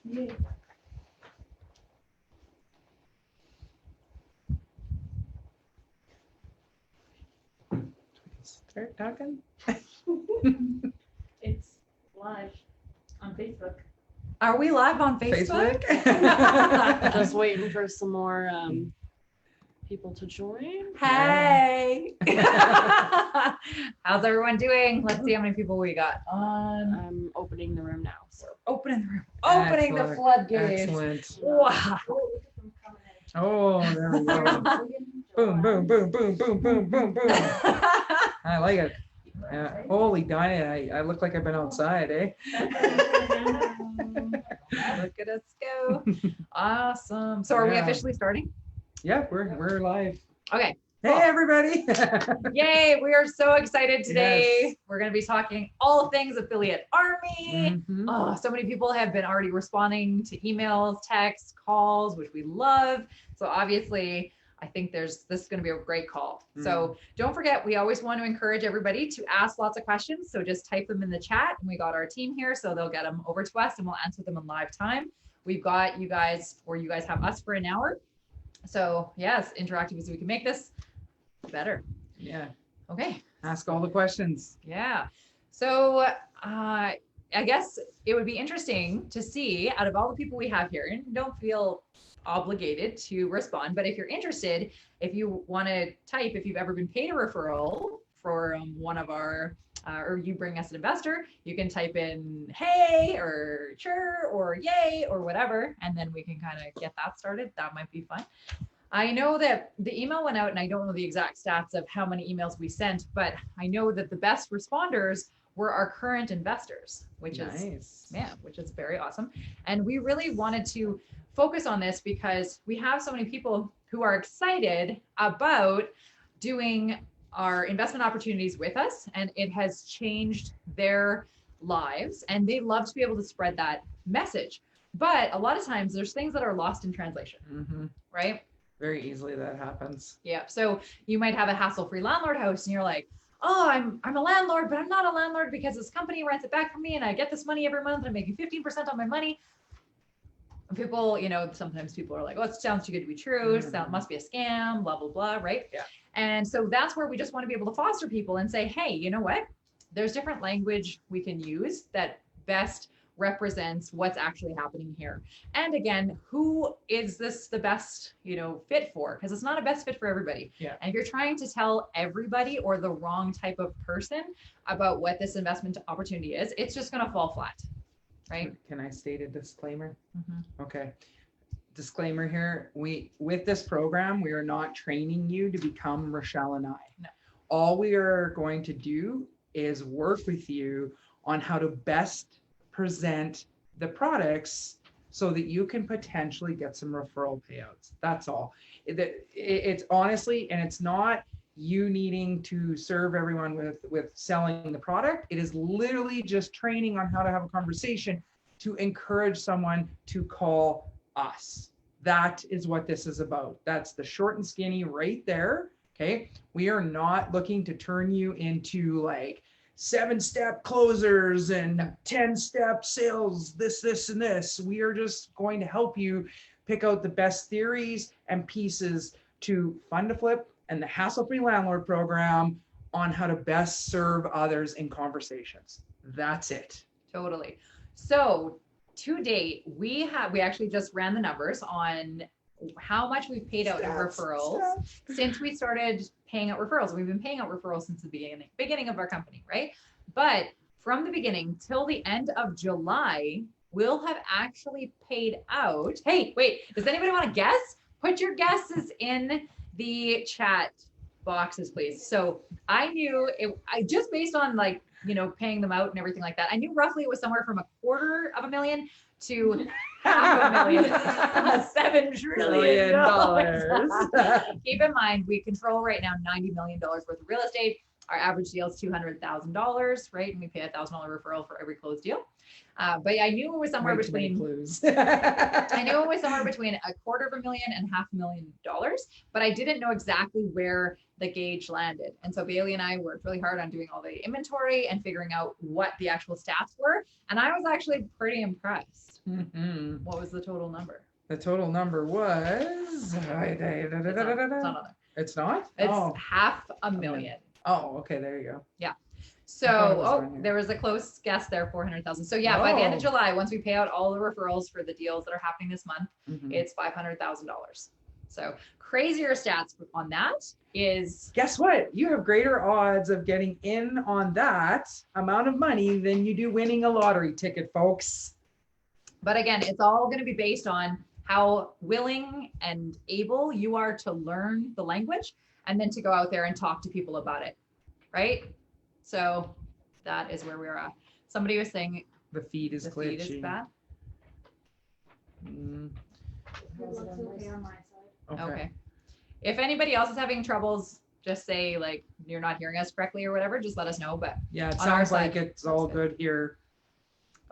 Yeah. Start talking. It's live on Facebook. Are we live on Facebook? Just waiting for some more people to join. Hey. How's everyone doing? Let's see how many people we got on. I'm opening the room now. So Opening the room. Opening the Excellent. floodgates. Excellent. Wow. Oh, there we go. Boom, boom, boom, boom, boom, boom, boom, boom. I like it. Yeah. Holy Dinah, I look like I've been outside, eh? Look at us go. Awesome. So are we Yeah. officially starting? Yeah, we're live. Okay. Hey, Cool. everybody. Yay. We are so excited today. Yes. We're going to be talking all things affiliate army. Mhm. Oh, so many people have been already responding to emails, texts, calls, which we love. So obviously, I think this is going to be a great call. So don't forget, we always want to encourage everybody to ask lots of questions. So just type them in the chat, and we got our team here, so they'll get them over to us and we'll answer them in live time. We've got you guys, or you guys have us for an hour. So yes, interactive as we can make this better. Yeah. Okay. Ask all the questions. Yeah. So I guess it would be interesting to see, out of all the people we have here, and don't feel obligated to respond, but if you're interested, if you want to type, if you've ever been paid a referral for one of our, or you bring us an investor, you can type in hey or sure or yay or whatever, and then we can kind of get that started. That might be fun. I know that the email went out, and I don't know the exact stats of how many emails we sent, but I know that the best responders were our current investors, which is very awesome. And we really wanted to focus on this because we have so many people who are excited about doing our investment opportunities with us, and it has changed their lives, and they love to be able to spread that message. But a lot of times there's things that are lost in translation, right? Very easily that happens. Yeah. So you might have a hassle-free landlord house and you're like, oh, I'm a landlord, but I'm not a landlord because this company rents it back for me and I get this money every month and I'm making 15% on my money. People, sometimes people are like, oh, it sounds too good to be true. So it must be a scam, blah, blah, blah, right? Yeah. And so that's where we just want to be able to foster people and say, hey, you know what? There's different language we can use that best represents what's actually happening here. And again, who is this the best, fit for? Because it's not a best fit for everybody. Yeah. And if you're trying to tell everybody or the wrong type of person about what this investment opportunity is, it's just going to fall flat, right? Can I state a disclaimer? Mm-hmm. Okay. Disclaimer here. With this program, we are not training you to become Rochelle and I. No. All we are going to do is work with you on how to best present the products so that you can potentially get some referral payouts. That's all. It's honestly, and it's not you needing to serve everyone with selling the product. It is literally just training on how to have a conversation to encourage someone to call us. That is what this is about. That's the short and skinny right there. Okay. We are not looking to turn you into like 7-step closers and 10-step sales, this, and this. We are just going to help you pick out the best theories and pieces to fund to flip and the hassle-free landlord program on how to best serve others in conversations. That's it. Totally. So to date, we actually just ran the numbers on how much we've paid out in referrals since we started paying out referrals. We've been paying out referrals since the beginning of our company, right? But from the beginning till the end of July, we'll have actually paid out. Hey, wait, does anybody want to guess? Put your guesses in the chat boxes, please. So I knew I just based on paying them out and everything like that, I knew roughly it was somewhere from $250,000 to $500,000, $7 trillion. Keep in mind, we control right now $90 million worth of real estate. Our average deal is $200,000, right? And we pay $1,000 referral for every closed deal. But I knew it was somewhere between. I knew it was somewhere between $250,000 and $500,000, but I didn't know exactly where the gauge landed. And so Bailey and I worked really hard on doing all the inventory and figuring out what the actual stats were. And I was actually pretty impressed. Mhm. What was the total number? The total number was. It's not on there. It's not? It's Oh. $500,000. Oh, okay. There you go. So, thought it was on here. there was a close guess there, 400,000. So yeah, by the end of Whoa. July, once we pay out all the referrals for the deals that are happening this month, Mhm. it's $500,000. So crazier stats on that is, Guess what? You have greater odds of getting in on that amount of money than you do winning a lottery ticket, folks. but again, it's all going to be based on how willing and able you are to learn the language and then to go out there and talk to people about it. Right? So that is where we're at. Somebody was saying The feed is the glitchy. feed is bad. Mm, It looks okay on my side. Okay. If anybody else is having troubles, just say like you're not hearing us correctly or whatever, just let us know. But Yeah, it On our sounds like side, it's all that's good here.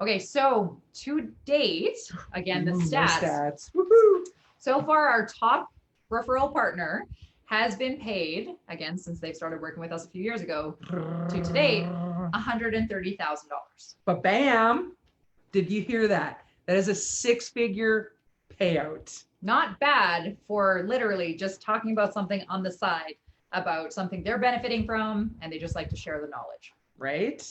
okay, so to date, again, the Ooh, more stats. Woohoo! So far, our top referral partner has been paid, again, since they've started working with us a few years ago, to date, $130,000. But bam, did you hear that? That is a 6-figure payout. Not bad for literally just talking about something on the side, about something they're benefiting from, and they just like to share the knowledge. Right?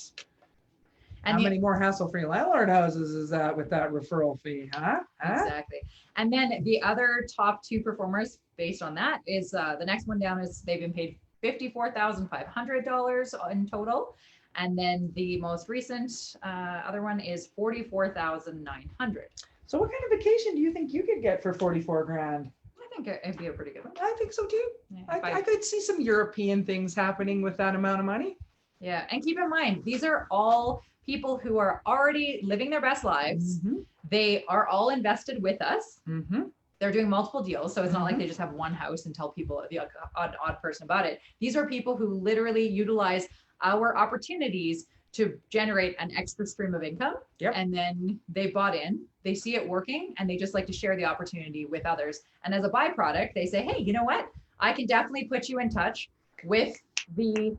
And How the- many more hassle-free landlord houses is that with that referral fee, huh? Exactly. And then the other top two performers based on that is the next one down is they've been paid $54,500 in total. And then the most recent other one is $44,900. So what kind of vacation do you think you could get for 44 grand? I think it'd be a pretty good one. I think so too. Yeah, I could see some European things happening with that amount of money. yeah. And keep in mind, these are all people who are already living their best lives. Mhm, They are all invested with us. mhm. They're doing multiple deals. So it's not like they just have one house and tell people the odd person about it. These are people who literally utilize our opportunities to generate an extra stream of income. Yep. And then they bought in, they see it working, and they just like to share the opportunity with others. And as a byproduct, they say, hey, you know what? I can definitely put you in touch with the,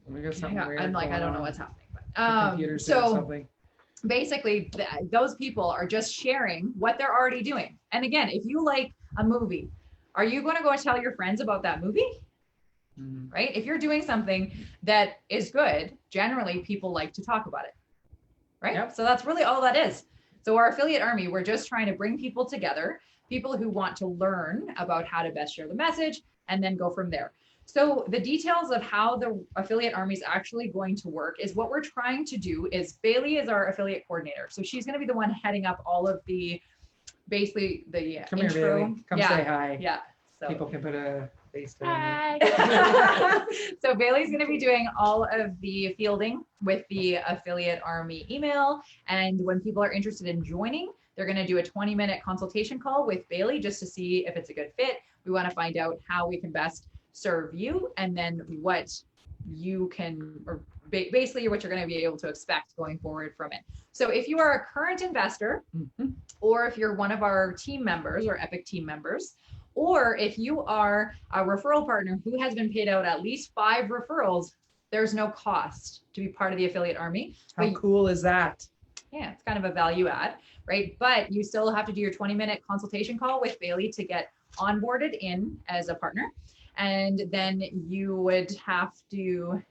We got something weird I'm like, I going don't know on. what's happening. The computer's doing So something. basically those people are just sharing what they're already doing. And again, if you like a movie, are you going to go and tell your friends about that movie? Mhm. Right? If you're doing something that is good, generally people like to talk about it. Right? Yep. So that's really all that is. So our affiliate army, we're just trying to bring people together, people who want to learn about how to best share the message and then go from there. So the details of how the affiliate army is actually going to work is what we're trying to do is Bailey is our affiliate coordinator. So she's going to be the one heading up all of the, basically the Come intro. here, Bailey. Come yeah. say hi. Yeah. So. People can put a face to it. Hi. So Bailey's going to be doing all of the fielding with the affiliate army email. And when people are interested in joining, they're going to do a 20-minute consultation call with Bailey just to see if it's a good fit. We want to find out how we can best serve you and then what you can, or basically what you're going to be able to expect going forward from it. So if you are a current investor, Mhm. or if you're one of our team members or Epic team members, or if you are a referral partner who has been paid out at least 5 referrals, there's no cost to be part of the affiliate army. How But cool is that? yeah, it's kind of a value add, right? But you still have to do your 20-minute consultation call with Bailey to get onboarded in as a partner. And then you would have to,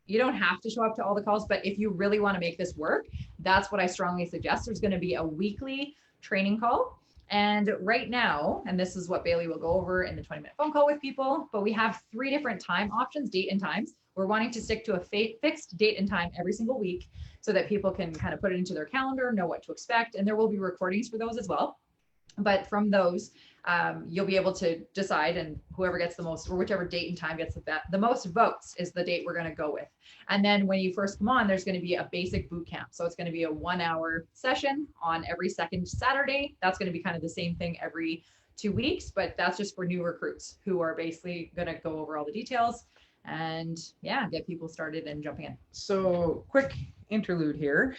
you don't have to show up to all the calls, but if you really want to make this work, that's what I strongly suggest. There's going to be a weekly training call. And right now, and this is what Bailey will go over in the 20-minute phone call with people, but we have 3 different time options, date and times. We're wanting to stick to a fixed date and time every single week so that people can kind of put it into their calendar, know what to expect. And there will be recordings for those as well. But from those, you'll be able to decide, and whoever gets the most, or whichever date and time gets the most votes is the date we're going to go with. And then when you first come on, there's going to be a basic boot camp. So it's going to be a 1-hour session on every second Saturday. That's going to be kind of the same thing every 2 weeks, but that's just for new recruits who are basically going to go over all the details and yeah, get people started and jumping in. So quick interlude here.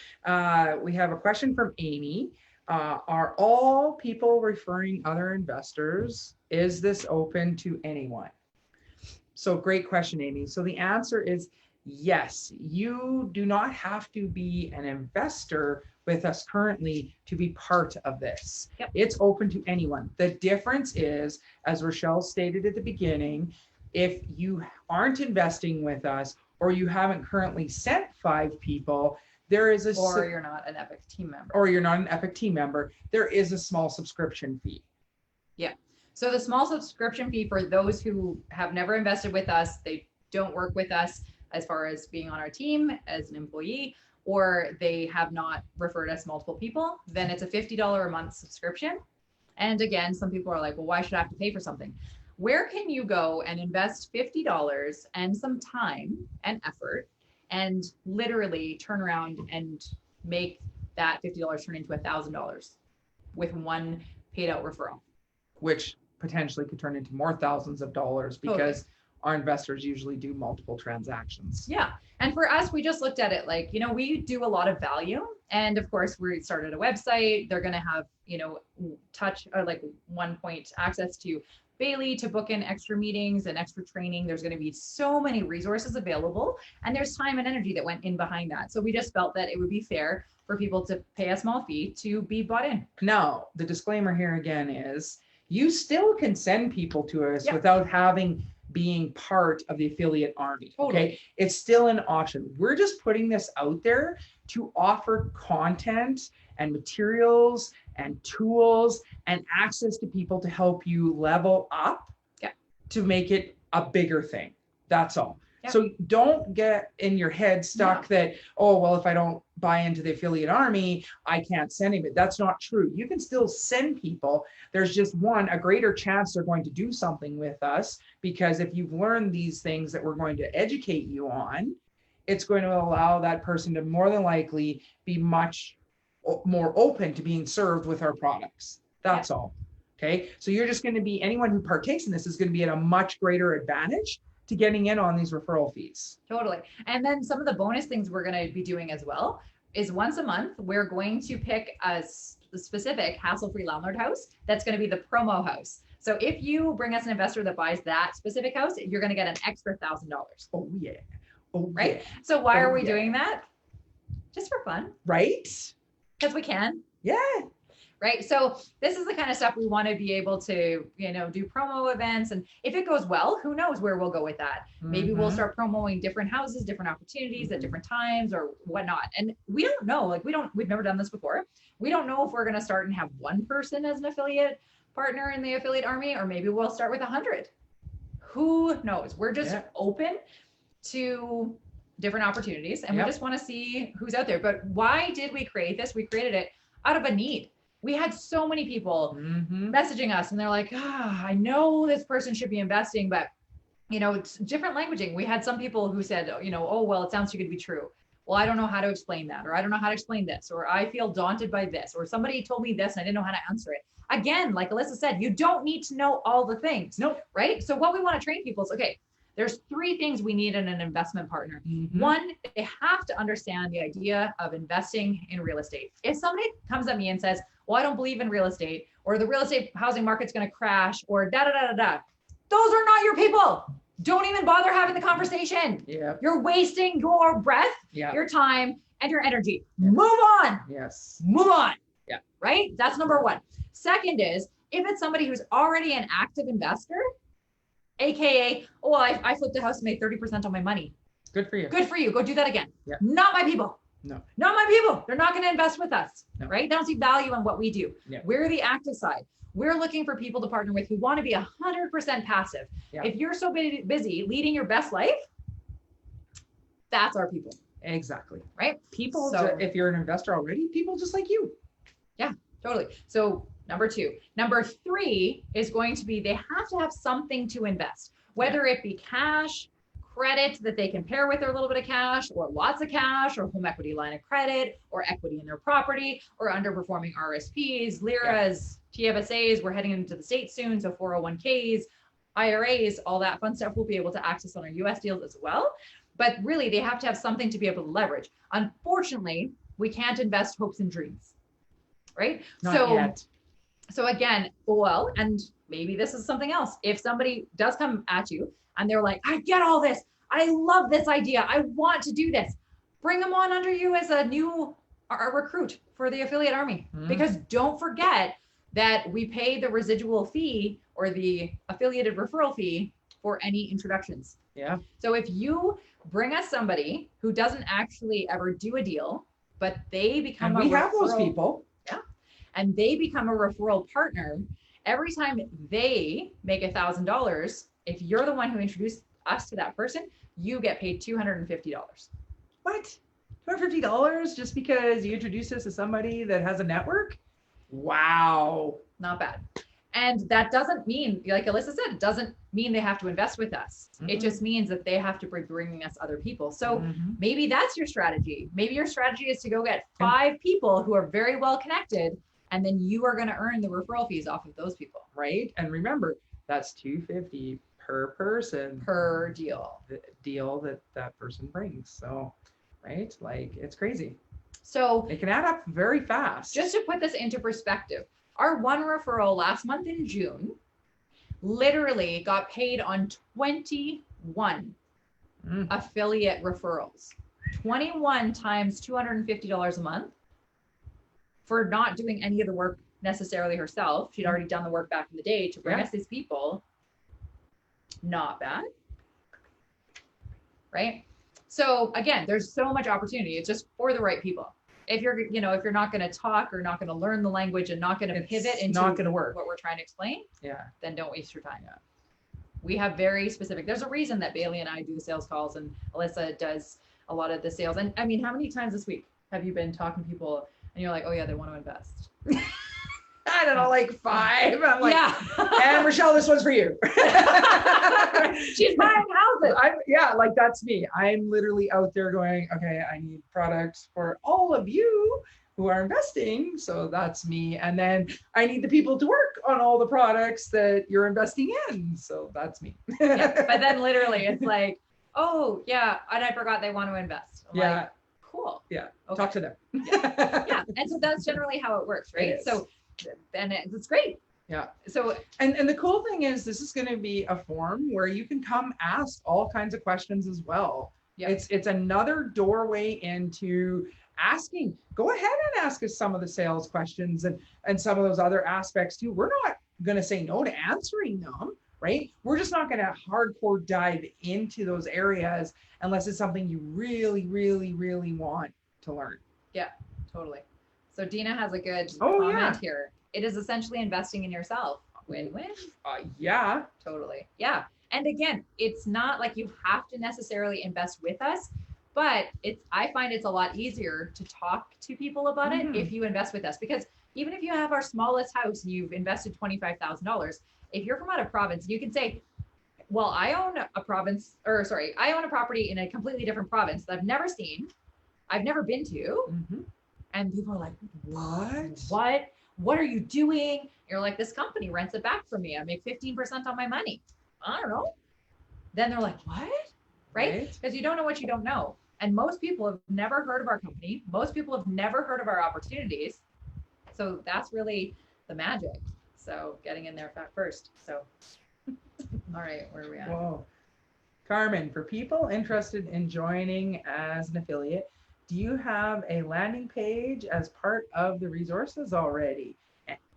We have a question from Amy. Are all people referring other investors? Is this open to anyone? So great question, Amy. So the answer is yes. You do not have to be an investor with us currently to be part of this. Yep. It's open to anyone. The difference is, as Rochelle stated at the beginning, if you aren't investing with us or you haven't currently sent 5 people, there is a Or you're not an Epic team member. or you're not an Epic team member, there is a small subscription fee. So the small subscription fee for those who have never invested with us, they don't work with us as far as being on our team as an employee, or they have not referred us multiple people, then it's a $50 a month subscription. And again, some people are like, well, why should I have to pay for something? Where can you go and invest $50 and some time and effort and literally turn around and make that $50 turn into $1,000 with one paid out referral? Which potentially could turn into more thousands of dollars because our investors usually do multiple transactions. Yeah. And for us, we just looked at it like, we do a lot of value. And of course, we started a website. They're going to have, touch or like 1 point access to Bailey to book in extra meetings and extra training. There's going to be so many resources available, and there's time and energy that went in behind that. So we just felt that it would be fair for people to pay a small fee to be bought in. Now, the disclaimer here again is you still can send people to us Yeah. without being part of the affiliate army. Totally. Okay. It's still an option. We're just putting this out there to offer content and materials and tools and access to people to help you level up to make it a bigger thing. That's all. Yeah. So don't get in your head stuck that, oh, well, if I don't buy into the affiliate army, I can't send him. That's not true. You can still send people. There's just a greater chance they're going to do something with us, because if you've learned these things that we're going to educate you on, it's going to allow that person to more than likely be much more open to being served with our products. That's all. Okay. So you're just going to be, anyone who partakes in this is going to be at a much greater advantage to getting in on these referral fees. Totally. And then some of the bonus things we're going to be doing as well is once a month, we're going to pick a specific hassle-free landlord house that's going to be the promo house. So if you bring us an investor that buys that specific house, you're going to get an extra $1,000. Oh yeah. Oh, right. yeah. So why are we yeah. doing that? Just for fun. Right? Because we can. Yeah. Right. So this is the kind of stuff we want to be able to, do promo events. And if it goes well, who knows where we'll go with that? Maybe we'll start promoting different houses, different opportunities at different times or whatnot. And we don't know, we've never done this before. We don't know if we're going to start and have one person as an affiliate partner in the affiliate army, or maybe we'll start with 100. Who knows? We're just open to different opportunities, and we just want to see who's out there. But why did we create this? We created it out of a need. We had so many people messaging us, and they're like, I know this person should be investing, but it's different languaging. We had some people who said, oh, well, it sounds too good to be true. Well, I don't know how to explain that, or I don't know how to explain this, or I feel daunted by this, or somebody told me this and I didn't know how to answer it. Again, like Alyssa said, you don't need to know all the things. Nope. Right? So what we want to train people is, okay, there's 3 things we need in an investment partner. One, they have to understand the idea of investing in real estate. If somebody comes at me and says, well, I don't believe in real estate, or the real estate housing market's going to crash, or those are not your people. Don't even bother having the conversation. Yeah. You're wasting your breath, your time, and your energy. Move on. Yes. Move on. Yeah. Right? That's number 1. Second is, if it's somebody who's already an active investor, AKA, oh, I flipped a house and made 30% on my money. Good for you. Good for you. Go do that again. Yeah. Not my people. No. Not my people. They're not going to invest with us. No. Right? They don't see value in what we do. Yeah. We're the active side. We're looking for people to partner with who want to be 100% passive. Yeah. If you're so busy leading your best life, that's our people. Exactly. Right? People, So- if you're an investor already, people just like you. Totally. So number 2. Number 3 is going to be, they have to have something to invest, whether it be cash, credit that they can pair with their little bit of cash, or lots of cash, or home equity line of credit, or equity in their property, or underperforming RSPs, LIRAs, TFSAs. We're heading into the States soon. So 401ks, IRAs, all that fun stuff we'll be able to access on our US deals as well. But really, they have to have something to be able to leverage. Unfortunately, we can't invest hopes and dreams. Right? Not yet. So again, well, and maybe this is something else. If somebody does come at you and they're like, I get all this. I love this idea. I want to do this. Bring them on under you as a new recruit for the affiliate army. Mhm. Because don't forget that we pay the residual fee or the affiliated referral fee for any introductions. Yeah. So if you bring us somebody who doesn't actually ever do a deal, but they become And we have those referral- people. and they become a referral partner, every time they make $1,000, if you're the one who introduced us to that person, you get paid $250. What? $250 just because you introduced us to somebody that has a network? Wow. Not bad. And that doesn't mean, like Alyssa said, it doesn't mean they have to invest with us. It Mhm. just means that they have to be bringing us other people. So Mhm. maybe that's your strategy. Maybe your strategy is to go get 5 people who are very well connected, and then you are going to earn the referral fees off of those people Right? And remember, that's $250 per person per deal. the deal that person brings. So, right? Like, it's crazy. So It can add up very fast. just to put this into perspective, our one referral last month in June literally got paid on 21 Mm. affiliate referrals. 21 times $250 a month for not doing any of the work necessarily herself. She'd already done the work back in the day to bring Yeah. us these people. Not bad. Right? So again, there's so much opportunity. It's just for the right people. If you're, if you're not going to talk or not going to learn the language and not going to It's pivot into not gonna work. what we're trying to explain, Yeah. then don't waste your time. We have very specific, there's a reason that Bailey and I do the sales calls and Alyssa does a lot of the sales. And I mean, how many times this week have you been talking to people and you're like, oh yeah, they want to invest? I don't know, like 5. I'm like, Yeah. and Rochelle, this one's for you. She's buying houses. Yeah, like that's me. I'm literally out there going, okay, I need products for all of you who are investing. So that's me. And then I need the people to work on all the products that you're investing in. So that's me. Yeah, but then literally it's like, oh yeah, and I forgot they want to invest. I'm Yeah. like, cool. Yeah. Okay. Talk to them. Yeah. And so that's generally how it works, right? It is. So, and it's great. Yeah. So And the cool thing is this is going to be a forum where you can come ask all kinds of questions as well. yeah, It's another doorway into asking. Go ahead and ask us some of the sales questions and some of those other aspects too. We're not going to say no to answering them, right? We're just not going to hardcore dive into those areas unless it's something you really, really, really want to learn. totally. So Dina has a good Oh, comment yeah. here. It is essentially investing in yourself. Win-win. Yeah. Totally. Yeah. And again, it's not like you have to necessarily invest with us, but I find it's a lot easier to talk to people about Mhm. it if you invest with us, because even if you have our smallest house and you've invested $25,000, if you're from out of province, you can say, well, I own a property in a completely different province that I've never seen, I've never been to. Mhm. And people are like, What? what are you doing? You're like, this company rents it back from me. I make 15% on my money. I don't know. Then they're like, what? Right? Because you don't know what you don't know. And most people have never heard of our company. Most people have never heard of our opportunities. So that's really the magic. So getting in there first. So, all right, where are we at? Whoa. Carmen, for people interested in joining as an affiliate, do you have a landing page as part of the resources already?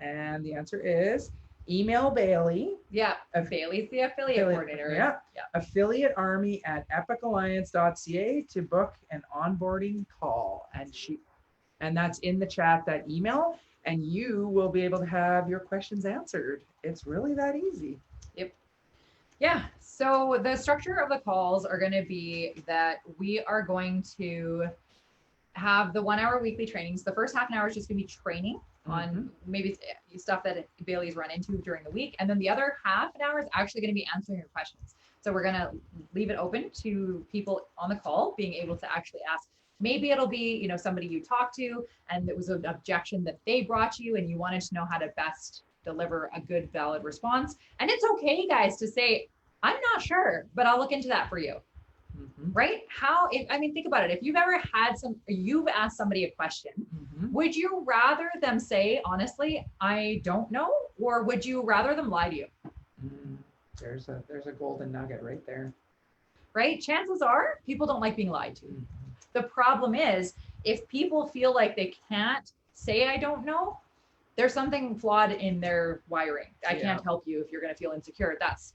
And the answer is email Bailey, Yeah, Bailey's the affiliate coordinator. yeah, affiliatearmy@epicalliance.ca to book an onboarding call. And that's in the chat, that email, and you will be able to have your questions answered. It's really that easy. Yeah. So the structure of the calls are going to be that we are going to have the 1 hour weekly trainings. The first half an hour is just going to be training on maybe stuff that Bailey's run into during the week. And then the other half an hour is actually going to be answering your questions. So we're going to leave it open to people on the call being able to actually ask. Maybe it'll be, somebody you talked to and it was an objection that they brought you and you wanted to know how to best deliver a good, valid response. And it's okay, guys, to say, I'm not sure, but I'll look into that for you. Right? Think about it. If you've ever you've asked somebody a question, would you rather them say, honestly, I don't know, or would you rather them lie to you? There's a golden nugget right there. Right? Chances are people don't like being lied to. The problem is if people feel like they can't say I don't know, there's something flawed in their wiring. I Yeah. can't help you if you're going to feel insecure. That's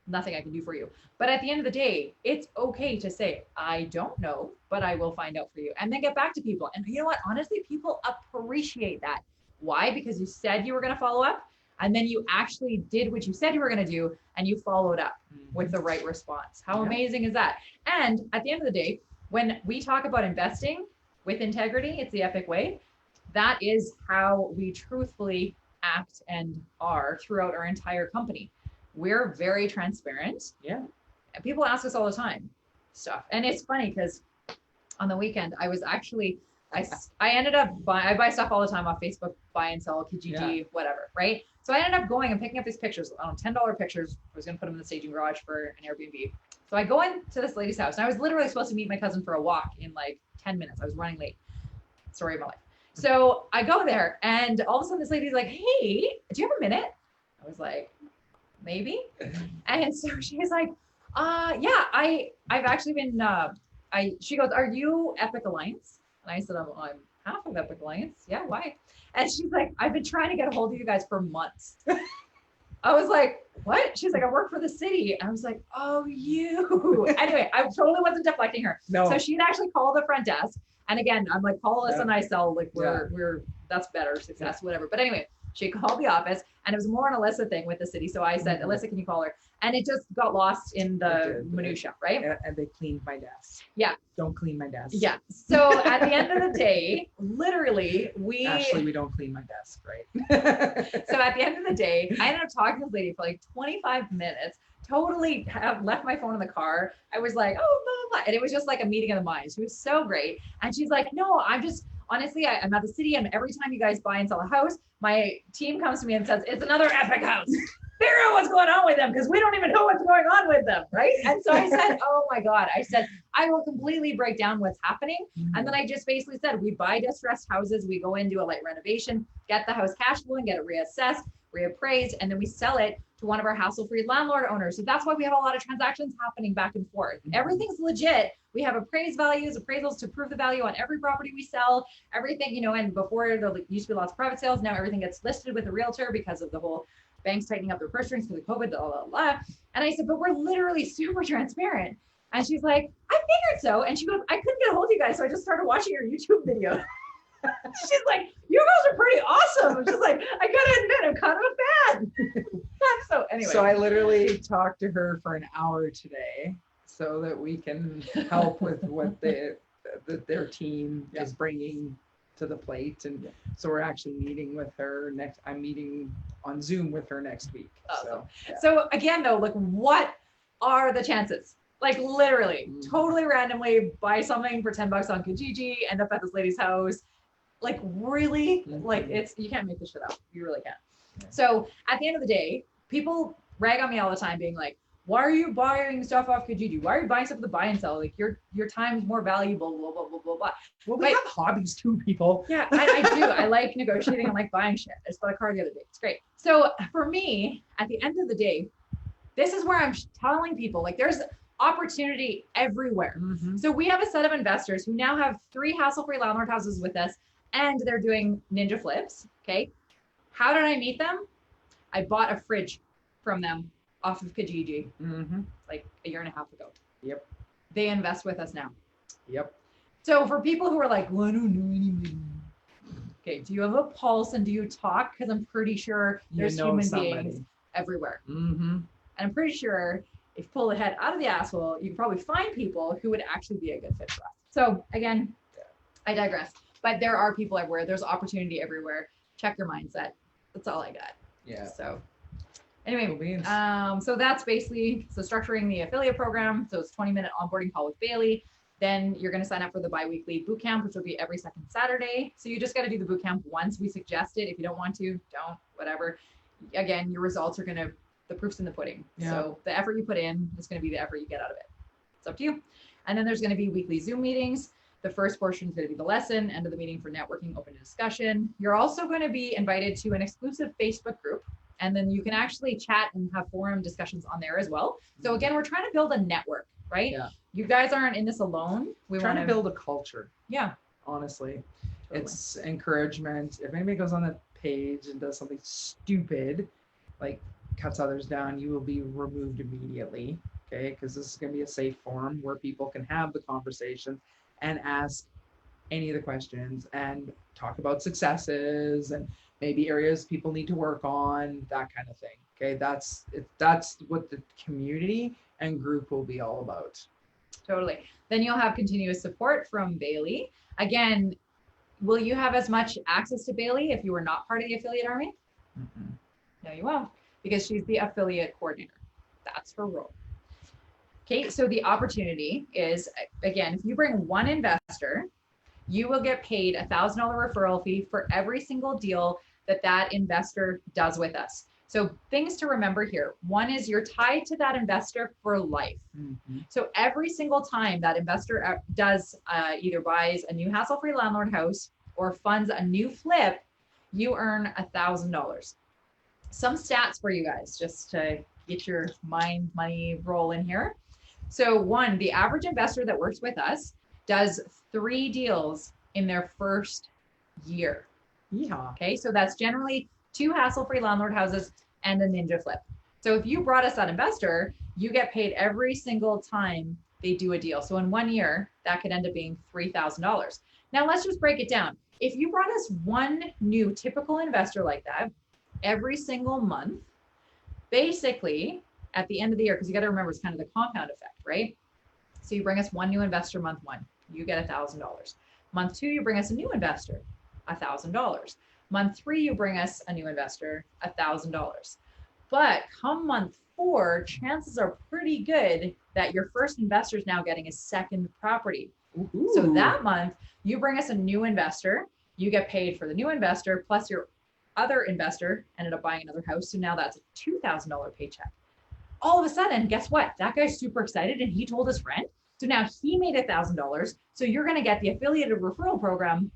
nothing I can do for you. But at the end of the day, it's okay to say, I don't know, but I will find out for you. And then get back to people. And you know what? Honestly, people appreciate that. Why? Because you said you were going to follow up, and then you actually did what you said you were going to do, and you followed up with the right response. How Yeah. amazing is that? And at the end of the day, when we talk about investing with integrity, it's the EPIC way. That is how we truthfully act and are throughout our entire company. We're very transparent. Yeah. And people ask us all the time stuff. And it's funny because on the weekend, I was actually, I ended up I buy stuff all the time off Facebook, buy and sell, Kijiji, whatever, right? So I ended up going and picking up these pictures, $10 pictures. I was going to put them in the staging garage for an Airbnb. So I go into this lady's house, and I was literally supposed to meet my cousin for a walk in like 10 minutes. I was running late. Story of my life. So I go there, and all of a sudden this lady's like, hey, do you have a minute? I was like, maybe. And so she's like, yeah, I've actually been, she goes, are you Epic Alliance? And I said, I'm half of Epic Alliance. Yeah, why? And she's like, I've been trying to get a hold of you guys for months. I was like, what? She's like, I work for the city. And I was like, oh, you. Anyway, I totally wasn't deflecting her. No. So she'd actually called the front desk. And again, I'm like, call Alyssa and I sell, like we're that's better success, whatever. But anyway, she called the office, and it was more an Alyssa thing with the city. So I said, Alyssa, can you call her? And it just got lost in the minutia, right? And they cleaned my desk. Yeah. Don't clean my desk. Yeah. So at the end of the day, literally Actually, we don't clean my desk, right? So at the end of the day, I ended up talking to this lady for like 25 minutes, totally have left my phone in the car. I was like, oh, blah, blah, blah. And it was just like a meeting of the minds. She was so great. And she's like, no, I'm just, honestly, I'm at the city, and every time you guys buy and sell a house, my team comes to me and says, it's another epic house. Figure out what's going on with them, because we don't even know what's going on with them, right? And so I said, oh my God, I said, I will completely break down what's happening. And then I just basically said, we buy distressed houses, we go in, do a light renovation, get the house cash flowing, get it reassessed, reappraised, and then we sell it to one of our hassle-free landlord owners. So that's why we have a lot of transactions happening back and forth. Everything's legit. We have appraised values, appraisals to prove the value on every property we sell, everything, you know, and before there used to be lots of private sales, now everything gets listed with a realtor because of the whole banks tightening up their purse strings because of COVID, blah, blah, blah. And I said, but we're literally super transparent. And she's like, I figured so. And she goes, I couldn't get a hold of you guys, so I just started watching your YouTube video. She's like, you guys are pretty awesome. She's like, I gotta admit, I'm kind of a fan. So anyway. So I literally talked to her for an hour today so that we can help with what their team is bringing to the plate. And so we're actually meeting with her next. I'm meeting on Zoom with her next week. Awesome. So again, though, like, what are the chances? Like literally, totally randomly buy something for $10 on Kijiji, end up at this lady's house. Like really, like you can't make this shit up. You really can't. So at the end of the day, people rag on me all the time being like, why are you buying stuff off Kijiji? Why are you buying stuff with the buy and sell? Like your time's more valuable, blah, blah, blah, blah, blah. Well, we have hobbies too, people. Yeah, I do. I like negotiating. I like buying shit. I just bought a car the other day. It's great. So for me, at the end of the day, this is where I'm telling people, like there's opportunity everywhere. So we have a set of investors who now have 3 hassle-free landlord houses with us, and they're doing ninja flips. Okay. How did I meet them? I bought a fridge from them off of Kijiji like a year and a half ago. Yep. They invest with us now. Yep. So for people who are like, well, I don't know anybody. Okay, do you have a pulse and do you talk? Because I'm pretty sure there's human beings everywhere. And I'm pretty sure if you pull the head out of the asshole, you can probably find people who would actually be a good fit for us. So again, I digress. But there are people everywhere. There's opportunity everywhere. Check your mindset. That's all I got. Yeah. So anyway, so that's basically, so structuring the affiliate program. So it's 20-minute onboarding call with Bailey. Then you're going to sign up for the bi-weekly boot camp, which will be every second Saturday. So you just got to do the boot camp once. We suggest it. If you don't want to, don't, whatever. Again, your results are going to, the proof's in the pudding. Yeah. So the effort you put in is going to be the effort you get out of it. It's up to you. And then there's going to be weekly Zoom meetings. The first portion is going to be the lesson, end of the meeting for networking, open discussion. You're also going to be invited to an exclusive Facebook group, and then you can actually chat and have forum discussions on there as well. So again, we're trying to build a network, right? Yeah. You guys aren't in this alone. We're trying to build a culture. Yeah. Honestly. It's encouragement. If anybody goes on the page and does something stupid, like cuts others down, you will be removed immediately. Okay, because this is going to be a safe forum where people can have the conversation and ask any of the questions and talk about successes and maybe areas people need to work on, that kind of thing. Okay, that's what the community and group will be all about. Totally. Then you'll have continuous support from Bailey. Again, will you have as much access to Bailey if you were not part of the affiliate army? Mm-mm. No, you won't, because she's the affiliate coordinator. That's her role. Okay, so the opportunity is, again, if you bring one investor, you will get paid $1,000 referral fee for every single deal that investor does with us. So things to remember here. One is you're tied to that investor for life. Mm-hmm. So every single time that investor does either buys a new hassle-free landlord house or funds a new flip, you earn $1,000. Some stats for you guys, just to get your mind money rolling here. So one, the average investor that works with us does 3 deals in their first year. Yeah. Okay, so that's generally 2 hassle-free landlord houses and a ninja flip. So if you brought us that investor, you get paid every single time they do a deal. So in 1 year, that could end up being $3,000. Now let's just break it down. If you brought us one new typical investor like that every single month, basically at the end of the year, because you got to remember it's kind of the compound effect, right? So you bring us one new investor month 1, you get $1,000. Month 2, you bring us a new investor, $1,000. Month 3, you bring us a new investor, $1,000. But come month 4, chances are pretty good that your first investor is now getting a second property. Ooh. So that month, you bring us a new investor, you get paid for the new investor, plus your other investor ended up buying another house. So now that's a $2,000 paycheck. All of a sudden, guess what? That guy's super excited and he told his friend. So now he made $1,000. So you're going to get the affiliated referral program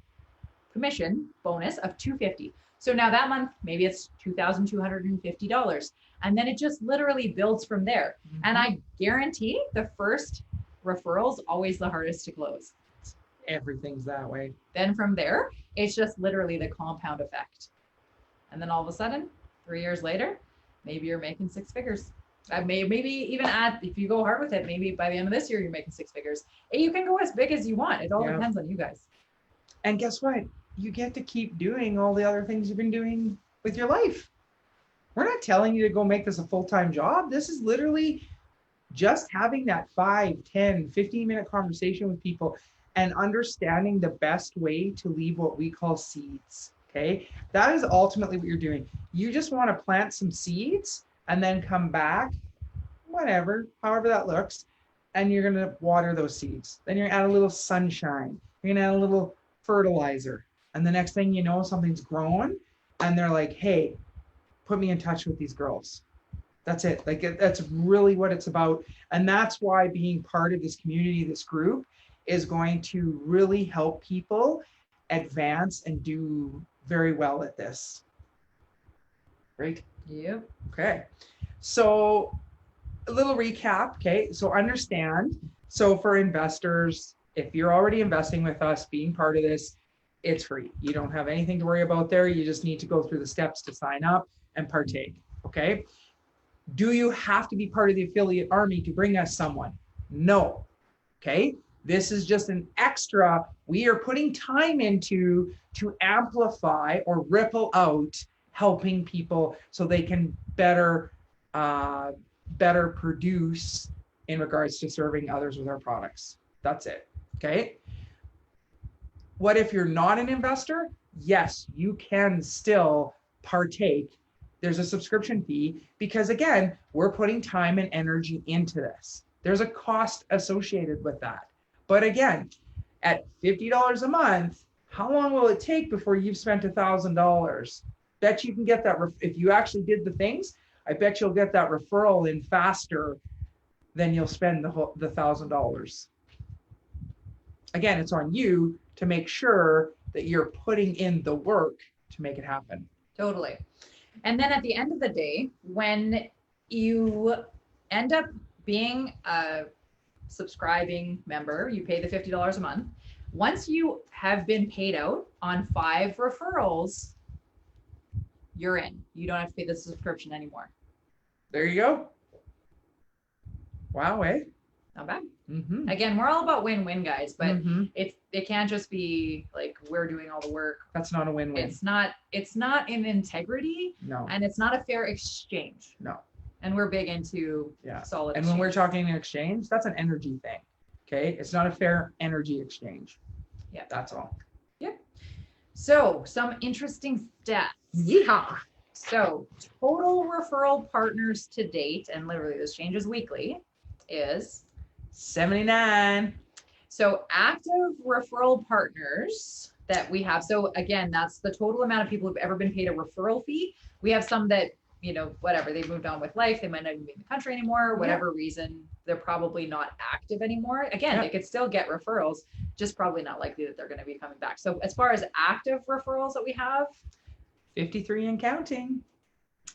commission bonus of $250. So now that month, maybe it's $2,250. And then it just literally builds from there. Mm-hmm. And I guarantee the first referral's always the hardest to close. Everything's that way. Then from there, it's just literally the compound effect. And then all of a sudden, 3 years later, maybe you're making 6 figures. Maybe even if you go hard with it, maybe by the end of this year, you're making 6 figures. And you can go as big as you want. It all depends on you guys. And guess what? You get to keep doing all the other things you've been doing with your life. We're not telling you to go make this a full-time job. This is literally just having that 5, 10, 15-minute conversation with people and understanding the best way to leave what we call seeds. Okay? That is ultimately what you're doing. You just want to plant some seeds and then come back, however that looks, and you're going to water those seeds. Then you're going to add a little sunshine. You're going to add a little fertilizer. And the next thing you know, something's growing and they're like, hey, put me in touch with these girls. That's it. Like, that's really what it's about. And that's why being part of this community, this group, is going to really help people advance and do very well at this. Great. Yep. Okay. So a little recap. Okay. So understand. So for investors, if you're already investing with us, being part of this, it's free. You don't have anything to worry about there. You just need to go through the steps to sign up and partake. Okay. Do you have to be part of the affiliate army to bring us someone? No. Okay. This is just an extra we are putting time into to amplify or ripple out helping people so they can better produce in regards to serving others with our products. That's it. Okay. What if you're not an investor? Yes, you can still partake. There's a subscription fee because, again, we're putting time and energy into this. There's a cost associated with that. But again, at $50 a month, how long will it take before you've spent $1,000? Bet you can get that. If you actually did the things, I bet you'll get that referral in faster than you'll spend the $1,000. Again, it's on you to make sure that you're putting in the work to make it happen. Totally. And then at the end of the day, when you end up being a subscribing member, you pay the $50 a month. Once you have been paid out on 5 referrals, you're in. You don't have to pay the subscription anymore. There you go. Wow, eh? Not bad. Mm-hmm. Again, we're all about win-win, guys, but Mhm. it can't just be like we're doing all the work. That's not a win-win. It's not in integrity, No. and it's not a fair exchange. No. And we're big into Yeah. solid. And when we're exchange. talking an exchange, that's an energy thing. Okay. It's not a fair energy exchange. Yeah. That's all. So some interesting stats. Yeah. So total referral partners to date, and literally this changes weekly, is 79. so active referral partners that we have. So again, that's the total amount of people who've ever been paid a referral fee. We have some that, whatever, they've moved on with life. They might not even be in the country anymore, whatever reason, they're probably not active anymore. Again, they could still get referrals, just probably not likely that they're going to be coming back. So as far as active referrals that we have, 53 and counting.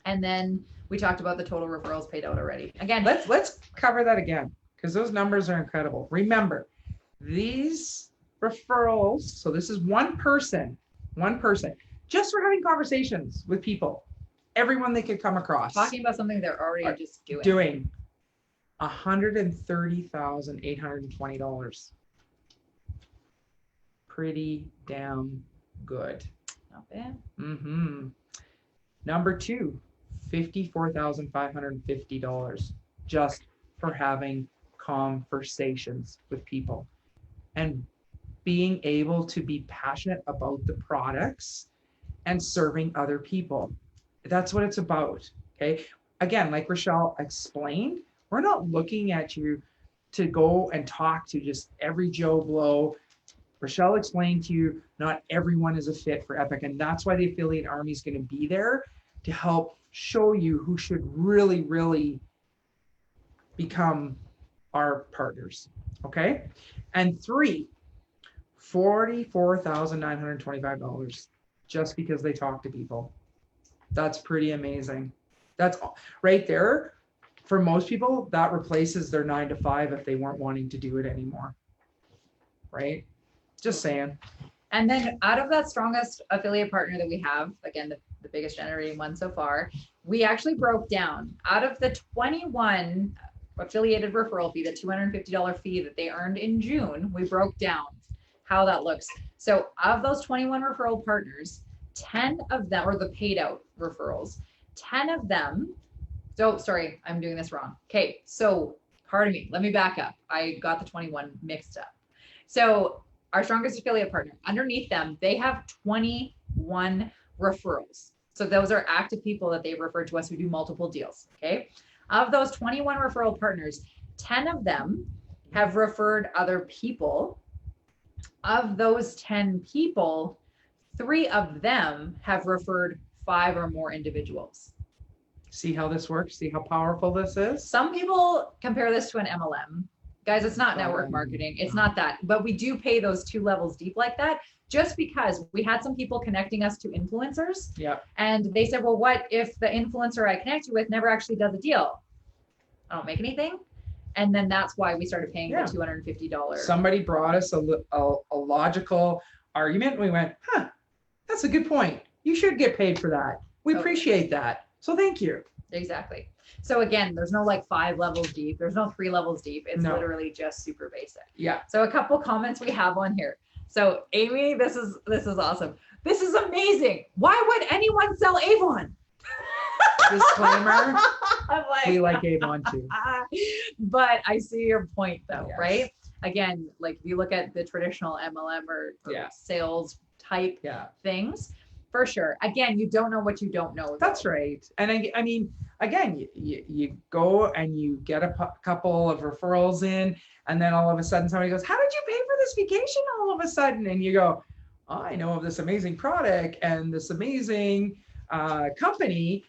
and then we talked about the total referrals paid out already. Again, Let's cover that again, because those numbers are incredible. Remember, these referrals, so this is one person, just for having conversations with people, everyone they could come across. talking about something they're already just doing. Doing $130,820. Pretty damn good. Not bad. Mm-hmm. Number 2, $54,550 just for having conversations with people and being able to be passionate about the products and serving other people. That's what it's about. Okay. Again, like Rochelle explained, we're not looking at you to go and talk to just every Joe Blow. Rochelle explained to you, not everyone is a fit for E.P.I.C, and that's why the affiliate army is going to be there to help show you who should really, really become our partners. Okay. And 3, $44,925 just because they talk to people. That's pretty amazing. That's right there. For most people, that replaces their 9 to 5 if they weren't wanting to do it anymore. Right? Just saying. And then out of that strongest affiliate partner that we have, again, the biggest generating one so far, we actually broke down out of the 21 affiliated referral fee, the $250 fee that they earned in June, we broke down how that looks. So of those 21 referral partners, 10 of them, or the paid out referrals, 10 of them, so sorry, I'm doing this wrong. Okay, so pardon me, let me back up. I got the 21 mixed up. So our strongest affiliate partner, underneath them, they have 21 referrals. So those are active people that they've referred to us who do multiple deals, okay? Of those 21 referral partners, 10 of them have referred other people. Of those 10 people, 3 of them have referred 5 or more individuals. See how this works? See how powerful this is? Some people compare this to an MLM. Guys, it's not network marketing. It's not that, but we do pay those 2 levels deep like that just because we had some people connecting us to influencers. Yeah. And they said, well, what if the influencer I connect you with never actually does a deal? I don't make anything. And then that's why we started paying the $250. Somebody brought us a logical argument. And we went, that's a good point. You should get paid for that. We appreciate that. So thank you. Exactly. So again, there's no like 5 levels deep. There's no 3 levels deep. It's literally just super basic. Yeah. So a couple comments we have on here. So Amy, this is awesome. This is amazing. Why would anyone sell Avon? Disclaimer. I'm like, We like Avon too. But I see your point though, Yes. right? Again, like if you look at the traditional MLM or sales type things, for sure. Again, you don't know what you don't know. That's right. And I mean, again, you go and you get a couple of referrals in, and then all of a sudden somebody goes, how did you pay for this vacation all of a sudden? And you go, I know of this amazing product and this amazing company,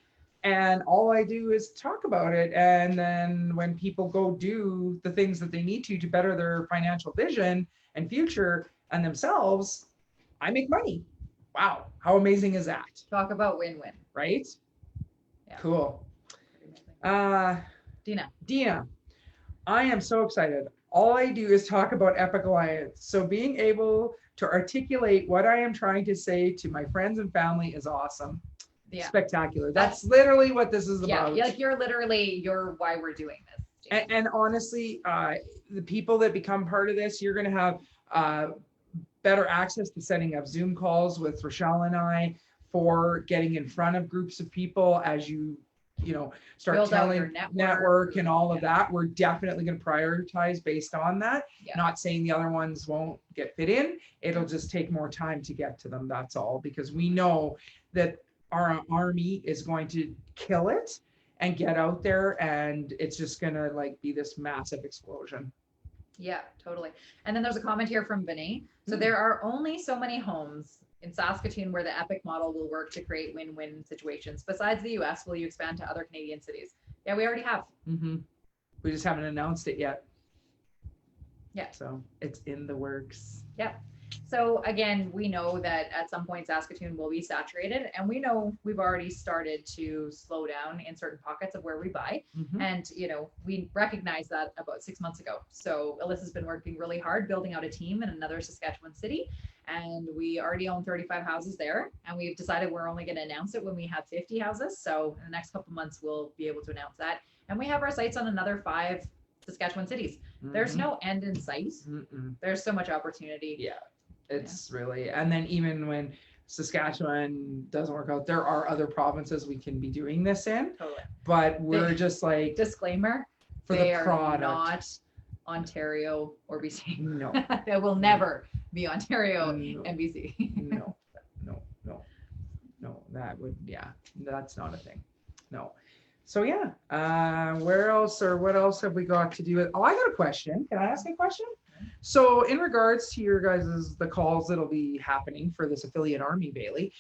and all I do is talk about it. And then when people go do the things that they need to better their financial vision and future and themselves, I make money. Wow. How amazing is that? Talk about win-win. Right? Yeah. Cool. Dina. Dina, I am so excited. all I do is talk about Epic Alliance. So being able to articulate what I am trying to say to my friends and family is awesome. Yeah. Spectacular. That's literally what this is Yeah. about. Like you're why we're doing this. Jamie. And honestly, the people that become part of this, you're going to have better access to setting up Zoom calls with Rochelle and I for getting in front of groups of people as you start Build out your telling network and all of that. We're definitely going to prioritize based on that. Yeah. Not saying the other ones won't get fit in. It'll just take more time to get to them. That's all, because we know that our army is going to kill it and get out there, and it's just going to like be this massive explosion. Yeah, totally. And then there's a comment here from Vinny. So there are only so many homes in Saskatoon where the EPIC model will work to create win-win situations. Besides the US, will you expand to other Canadian cities? Yeah, we already have. Mm-hmm. We just haven't announced it yet. Yeah. So it's in the works. Yeah. So again, we know that at some point Saskatoon will be saturated, and we know we've already started to slow down in certain pockets of where we buy. Mm-hmm. And, we recognized that about 6 months ago. So Alyssa's been working really hard building out a team in another Saskatchewan city. And we already own 35 houses there. And we've decided we're only going to announce it when we have 50 houses. So in the next couple months, we'll be able to announce that. And we have our sights on another 5 Saskatchewan cities. Mm-hmm. There's no end in sight. Mm-mm. There's so much opportunity. Yeah. It's really, and then even when Saskatchewan doesn't work out, there are other provinces we can be doing this in, Totally. but we're just like, Disclaimer, for they the are product. not Ontario or BC. No, They will never be Ontario No. and BC. no, that would, yeah, that's not a thing. No. So yeah, what else have we got to do with, I got a question. Can I ask a question? So in regards to your guys' the calls that'll be happening for this affiliate army, Bailey,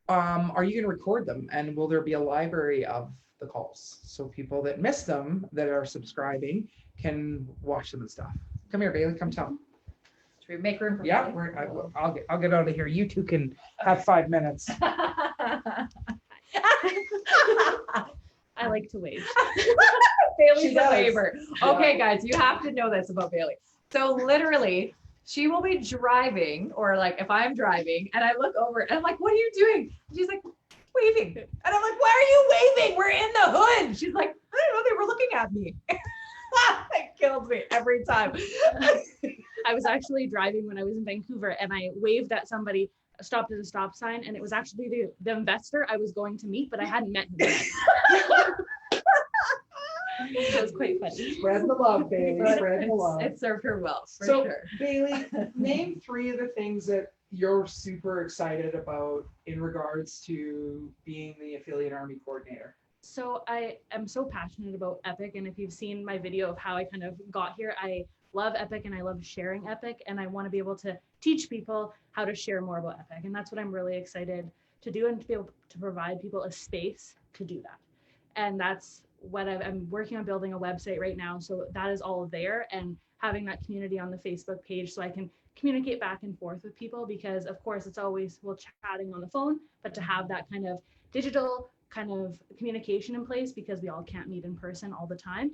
are you going to record them, and will there be a library of the calls so people that miss them that are subscribing can watch them and stuff? Come here, Bailey. Come tell. Should we make room for Yeah, Bailey? I'll get out of here. You two can have 5 minutes. I like to wave. Bailey's She a does. waiver. Okay, guys, you have to know this about Bailey. So literally, she will be driving, or like if I'm driving and I look over and I'm like, what are you doing? And she's like, waving. And I'm like, why are you waving? We're in the hood. She's like, I don't know, they were looking at me. It kills me every time. I was actually driving when I was in Vancouver, and I waved at somebody, stopped at a stop sign, and it was actually the investor I was going to meet, but I hadn't met him yet. It was quite funny. Spread the love, Bailey. Spread the love. It served her well, for So, sure. Bailey, name 3 of the things that you're super excited about in regards to being the affiliate army coordinator. So I am so passionate about EPIC, and if you've seen my video of how I kind of got here, I love EPIC and I love sharing EPIC, and I want to be able to teach people how to share more about EPIC, and that's what I'm really excited to do, and to be able to provide people a space to do that. And that's what I'm working on, building a website right now, so that is all there, and having that community on the Facebook page so I can communicate back and forth with people, because of course it's always chatting on the phone, but to have that kind of digital kind of communication in place, because we all can't meet in person all the time,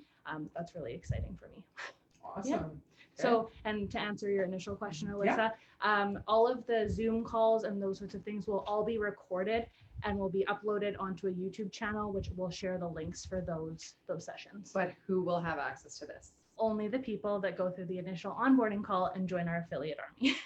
that's really exciting for me. Awesome. Yeah. Okay. So, and to answer your initial question, Alyssa, all of the Zoom calls and those sorts of things will all be recorded and will be uploaded onto a YouTube channel, which will share the links for those sessions. But who will have access to this? Only the people that go through the initial onboarding call and join our affiliate army.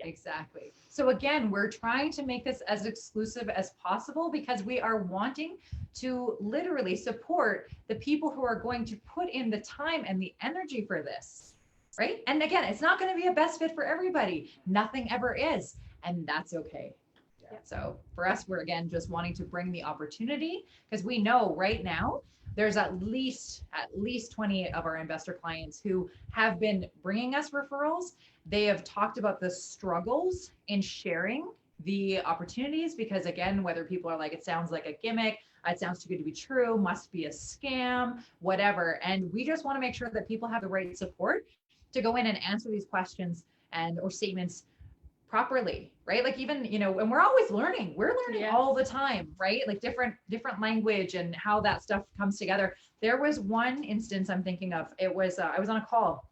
Exactly. So again, we're trying to make this as exclusive as possible, because we are wanting to literally support the people who are going to put in the time and the energy for this, right? And again, it's not going to be a best fit for everybody. Nothing ever is, and that's okay. Yeah. So for us, we're again just wanting to bring the opportunity, because we know right now there's at least 20 of our investor clients who have been bringing us referrals. They have talked about the struggles in sharing the opportunities, because again, whether people are like, it sounds like a gimmick, it sounds too good to be true, must be a scam, whatever. And we just want to make sure that people have the right support to go in and answer these questions or statements properly, right? Like even, and we're always learning. We're learning all the time, right? Like different language and how that stuff comes together. There was one instance I'm thinking of. It was, I was on a call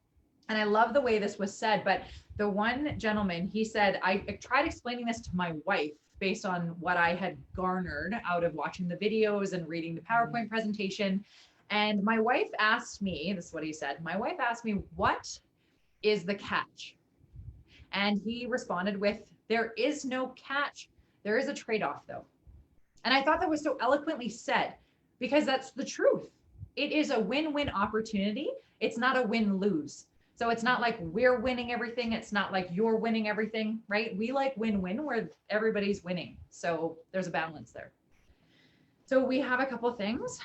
And I love the way this was said, but the one gentleman, he said, I tried explaining this to my wife based on what I had garnered out of watching the videos and reading the PowerPoint presentation. And my wife asked me, this is what he said, my wife asked me, what is the catch? And he responded with, there is no catch. There is a trade-off though. And I thought that was so eloquently said, because that's the truth. It is a win-win opportunity. It's not a win-lose. So it's not like we're winning everything. It's not like you're winning everything, right? We like win-win where everybody's winning. So there's a balance there. So we have a couple things.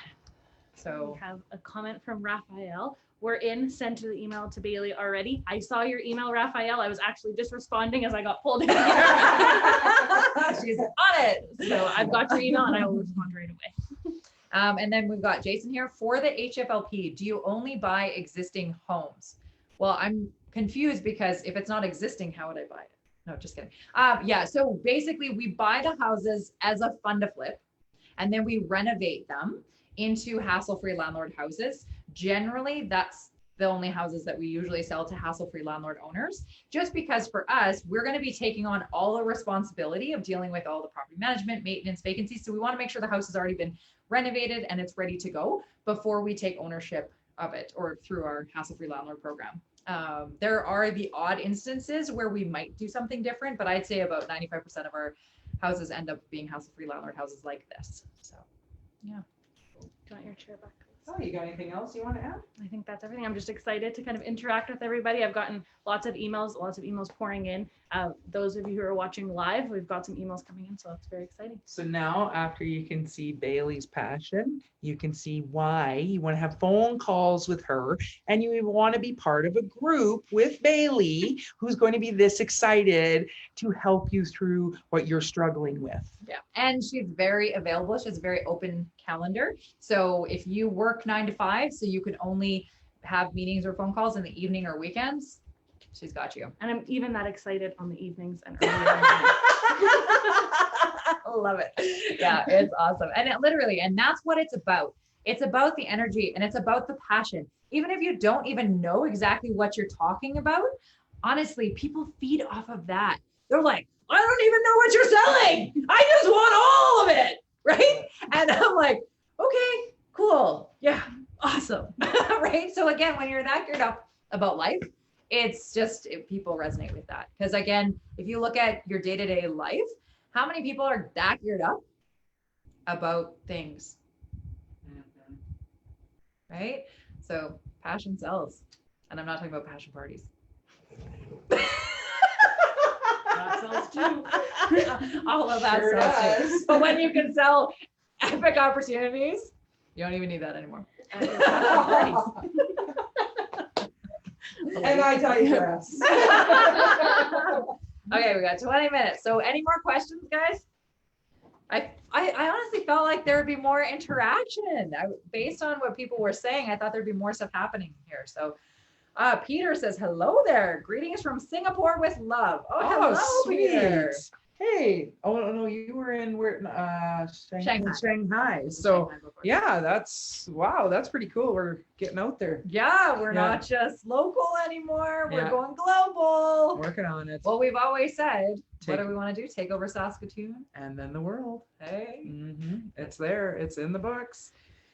So we have a comment from Raphael. We're sent to the email to Bailey already. I saw your email, Raphael. I was actually just responding as I got pulled in here. she's on it. So I've got your email and I will respond right away. And then we've got Jason here. For the HFLP, do you only buy existing homes? Well, I'm confused because if it's not existing, how would I buy it? No, just kidding. Yeah, so basically we buy the houses as a fund to flip, and then we renovate them into hassle-free landlord houses. Generally, that's the only houses that we usually sell to hassle-free landlord owners, just because for us, we're going to be taking on all the responsibility of dealing with all the property management, maintenance, vacancies. So we want to make sure the house has already been renovated and it's ready to go before we take ownership of it or through our hassle-free landlord program. There are the odd instances where we might do something different, but I'd say about 95% of our houses end up being hassle-free landlord houses like this. So, yeah. Do you want your chair back? Oh, you got anything else you want to add? I think that's everything. I'm just excited to kind of interact with everybody. I've gotten lots of emails pouring in. Those of you who are watching live, we've got some emails coming in, so it's very exciting. So now after you can see Bailey's passion, you can see why you want to have phone calls with her and you want to be part of a group with Bailey who's going to be this excited to help you through what you're struggling with. Yeah, and she's very available. She has a very open calendar. So if you work 9 to 5, so you can only have meetings or phone calls in the evening or weekends, she's got you. And I'm even that excited on the evenings and early in the morning. Love it. Yeah, it's awesome. And it literally, and that's what it's about. It's about the energy and it's about the passion. Even if you don't even know exactly what you're talking about, honestly, people feed off of that. They're like, I don't even know what you're selling. I just want all of it. Right. And I'm like, okay, cool. Yeah. Awesome. Right. So again, when you're that geared up about life, it's just people resonate with that. Because again, if you look at your day-to-day life, how many people are that geared up about things? Right? So passion sells. And I'm not talking about passion parties. That sells too. All of that Sure sells does. too. But when you can sell epic opportunities, you don't even need that anymore. And I digress. Okay, we got 20 minutes. So any more questions, guys? I honestly felt like there would be more interaction. Based on what people were saying, I thought there'd be more stuff happening here. So Peter says, hello there. Greetings from Singapore with love. Oh, hello, Peter. Hey, oh no, you were in Shanghai. So yeah, that's pretty cool. We're getting out there. Yeah, we're not just local anymore. We're Yeah. going global. Working on it. Well, we've always said, what do we want to do? Take over Saskatoon? And then the world. Hey. It's there. It's in the books.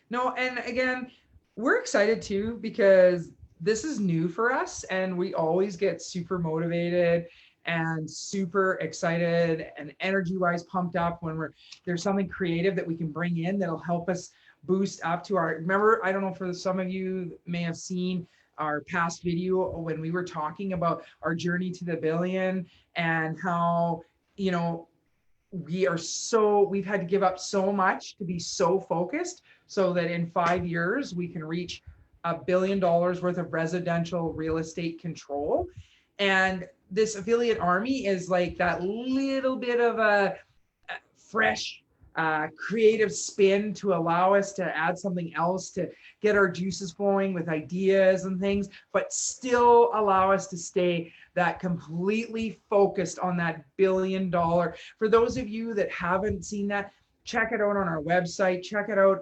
No, and again, we're excited too because this is new for us and we always get super motivated and super excited and energy-wise pumped up when there's something creative that we can bring in that'll help us boost up to our, remember, I don't know, for some of you may have seen our past video when we were talking about our journey to the billion and how, you know, we've had to give up so much to be so focused so that in 5 years we can reach $1 billion worth of residential real estate control. And this affiliate army is like that little bit of a fresh, creative spin to allow us to add something else to get our juices flowing with ideas and things, but still allow us to stay that completely focused on that $1 billion. For those of you that haven't seen that, check it out on our website, check it out.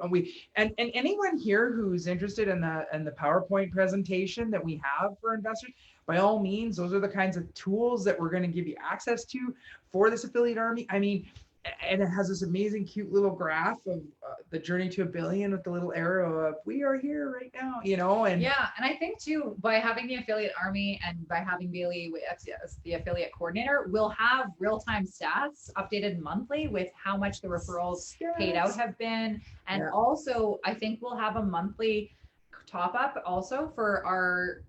And anyone here who's interested in the PowerPoint presentation that we have for investors, by all means, those are the kinds of tools that we're going to give you access to for this affiliate army. I mean, and it has this amazing, cute little graph of the journey to $1 billion with the little arrow of we are here right now, you know. And yeah, and I think too, by having the affiliate army and by having Bailey as the affiliate coordinator, we'll have real-time stats updated monthly with how much the referrals paid out have been, and also I think we'll have a monthly top up also for our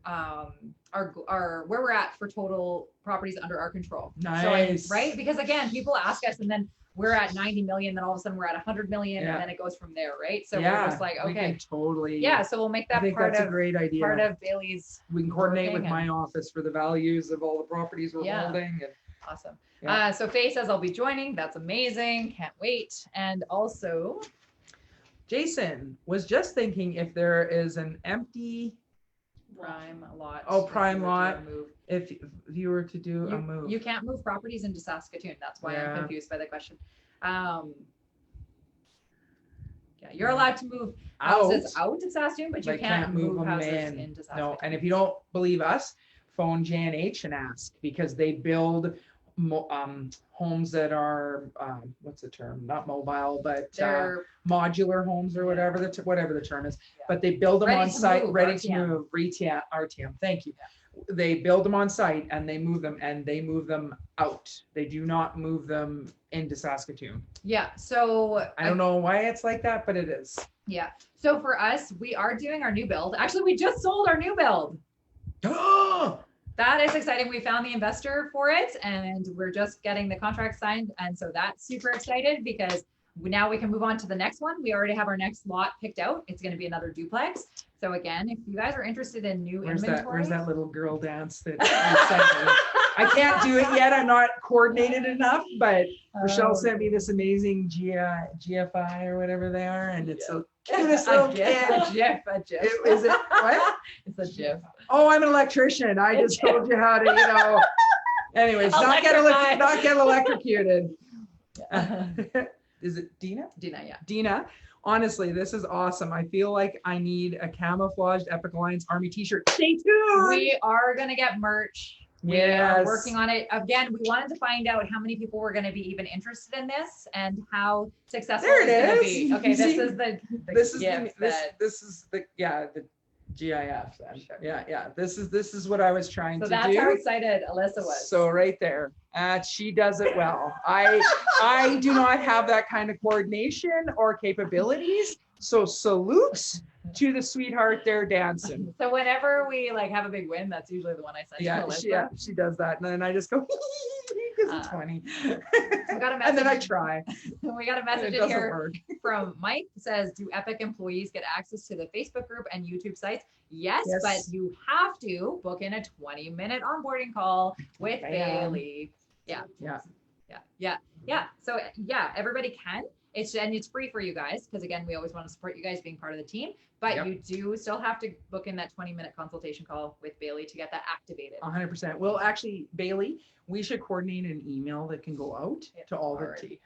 where we're at for total properties under our control. Nice. So, right, because again, people ask us, and then we're at 90 million, then all of a sudden we're at 100 million, and then it goes from there, right? So we're just like, we okay, can totally. yeah. So we'll make that I think part that's of a great idea. part of Bailey's. We can coordinate with working my office for the values of all the properties we're holding. And, awesome. Yeah. So Faye says I'll be joining. That's amazing. Can't wait. And also, Jason was just thinking if there is an empty prime lot. Oh, if prime you were to lot. move. If you were to do a move. You can't move properties into Saskatoon. That's why I'm confused by the question. Yeah, you're allowed to move houses out of Saskatoon, but you can't move them houses in. into Saskatoon. No, and if you don't believe us, phone J&H and ask, because they build homes that are what's the term? Not mobile, but they're modular homes or whatever the term is. Yeah. But they build them on site, ready to move. RTM. Thank you. They build them on site and they move them out. They do not move them into Saskatoon. Yeah. So I don't know why it's like that, but it is. Yeah. So for us, we are doing our new build. Actually, we just sold our new build. That is exciting. We found the investor for it and we're just getting the contract signed. And so that's super excited because now we can move on to the next one. We already have our next lot picked out. It's going to be another duplex. So again, if you guys are interested in new inventory. Where's that little girl dance that I can't do it yet. I'm not coordinated enough, but Rochelle sent me this amazing GFI or whatever they are. And it's a GIF. Is it what? It's a GIF. Oh, I'm an electrician. I just told you how to, anyways, not get electrocuted. Is it Dina? Dina, yeah. Dina, honestly, this is awesome. I feel like I need a camouflaged Epic Alliance Army t-shirt. Stay tuned. We are going to get merch. We are working on it. Again, we wanted to find out how many people were going to be even interested in this and how successful it's going to be. Okay, this is the GIF then. Sure. Yeah. This is what I was trying to do. So that's how excited Alyssa was. So right there, she does it well. I do not have that kind of coordination or capabilities. So salutes to the sweetheart there dancing. So whenever we have a big win, that's usually the one I send to Alyssa. She does that, and then I just go because it's funny. We got a message, and then I try. We got a message in here from Mike. Says, "Do Epic employees get access to the Facebook group and YouTube sites?" Yes, but you have to book in a 20-minute onboarding call with Bailey. Yeah. So everybody can. It's free for you guys because again, we always want to support you guys being part of the team. But you do still have to book in that 20-minute consultation call with Bailey to get that activated. 100%. Well, actually, Bailey, we should coordinate an email that can go out to all the team.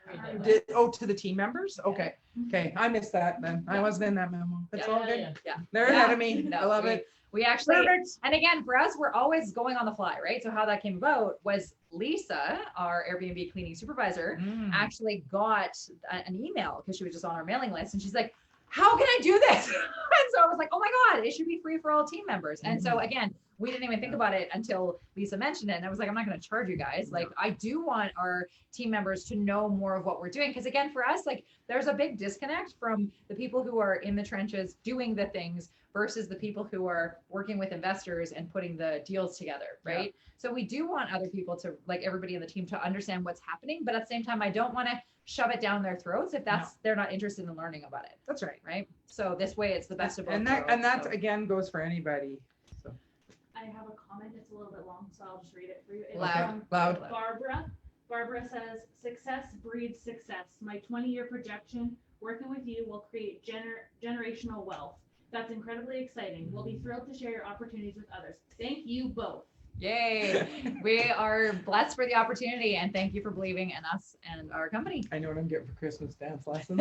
To the team members? Okay. Okay. I missed that then. I wasn't in that memo. That's all good. Yeah. They're ahead of me. I love it. We actually, and again, for us, we're always going on the fly, right? So how that came about was Lisa, our Airbnb cleaning supervisor, actually got an email because she was just on our mailing list. And she's like, how can I do this? And so I was like, oh my God, it should be free for all team members. And so again, we didn't even think about it until Lisa mentioned it. And I was like, I'm not going to charge you guys. I do want our team members to know more of what we're doing. Because again, for us, there's a big disconnect from the people who are in the trenches doing the things versus the people who are working with investors and putting the deals together, right? Yeah. So we do want other people to, everybody in the team, to understand what's happening. But at the same time, I don't want to shove it down their throats if they're not interested in learning about it. That's right. Right. So this way it's the best of both worlds. And that again goes for anybody. So. I have a comment. It's a little bit long, so I'll just read it for you. It's loud. Barbara. Barbara says, success breeds success. My 20-year projection, working with you will create generational wealth. That's incredibly exciting. We'll be thrilled to share your opportunities with others. Thank you both. Yay. We are blessed for the opportunity and thank you for believing in us and our company. I know what I'm getting for Christmas dance lessons.